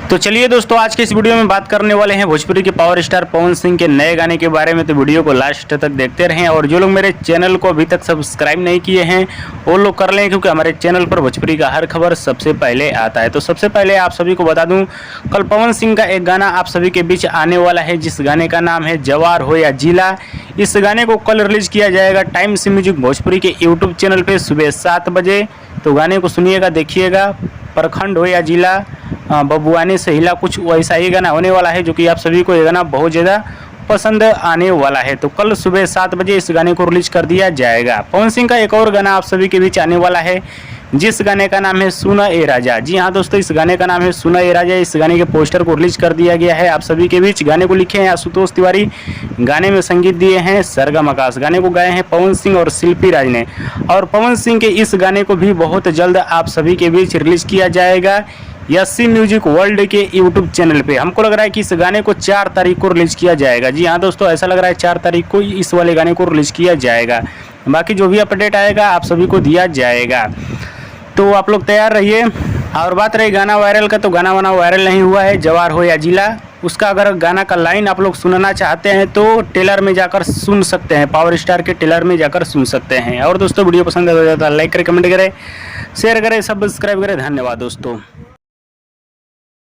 तो चलिए दोस्तों, आज के इस वीडियो में बात करने वाले हैं भोजपुरी के पावर स्टार पवन सिंह के नए गाने के बारे में। तो वीडियो को लास्ट तक देखते रहें और जो लोग मेरे चैनल को अभी तक सब्सक्राइब नहीं किए हैं वो लोग कर लें, क्योंकि हमारे चैनल पर भोजपुरी का हर खबर सबसे पहले आता है। तो सबसे पहले आप सभी को बता दूं, कल पवन सिंह का एक गाना आप सभी के बीच आने वाला है, जिस गाने का नाम है जवार हो या जिला। इस गाने को कल रिलीज किया जाएगा टाइम्स म्यूजिक भोजपुरी के यूट्यूब चैनल पर सुबह 7 बजे। तो गाने को सुनिएगा, देखिएगा। प्रखंड हो या जिला, बबुआने से हिला, कुछ वैसा ही गाना होने वाला है, जो कि आप सभी को ये गाना बहुत ज़्यादा पसंद आने वाला है। तो कल सुबह 7 बजे इस गाने को रिलीज कर दिया जाएगा। पवन सिंह का एक और गाना आप सभी के बीच आने वाला है, जिस गाने का नाम है सुना ए राजा। जी हाँ दोस्तों, इस गाने का नाम है सुना ए राजा। इस गाने के पोस्टर को रिलीज कर दिया गया है आप सभी के बीच। गाने को लिखे हैं आशुतोष तिवारी, गाने में संगीत दिए हैं सरगम आकाश। गाने को गाए हैं पवन सिंह और शिल्पी राज ने। और पवन सिंह के इस गाने को भी बहुत जल्द आप सभी के बीच रिलीज किया जाएगा यस्सी म्यूजिक वर्ल्ड के यूट्यूब चैनल पे। हमको लग रहा है कि इस गाने को 4 तारीख को रिलीज किया जाएगा। जी हाँ दोस्तों, ऐसा लग रहा है 4 तारीख को इस वाले गाने को रिलीज किया जाएगा। बाकी जो भी अपडेट आएगा आप सभी को दिया जाएगा। तो आप लोग तैयार रहिए। और बात रही गाना वायरल का, तो गाना वायरल नहीं हुआ है, जवार हो या जिला। उसका अगर गाना का लाइन आप लोग सुनना चाहते हैं तो टेलर में जाकर सुन सकते हैं, पावर स्टार के टेलर में जाकर सुन सकते हैं। और दोस्तों, वीडियो पसंद आ जाता है लाइक करें, कमेंट करें, शेयर करें, सब्सक्राइब करें। धन्यवाद दोस्तों।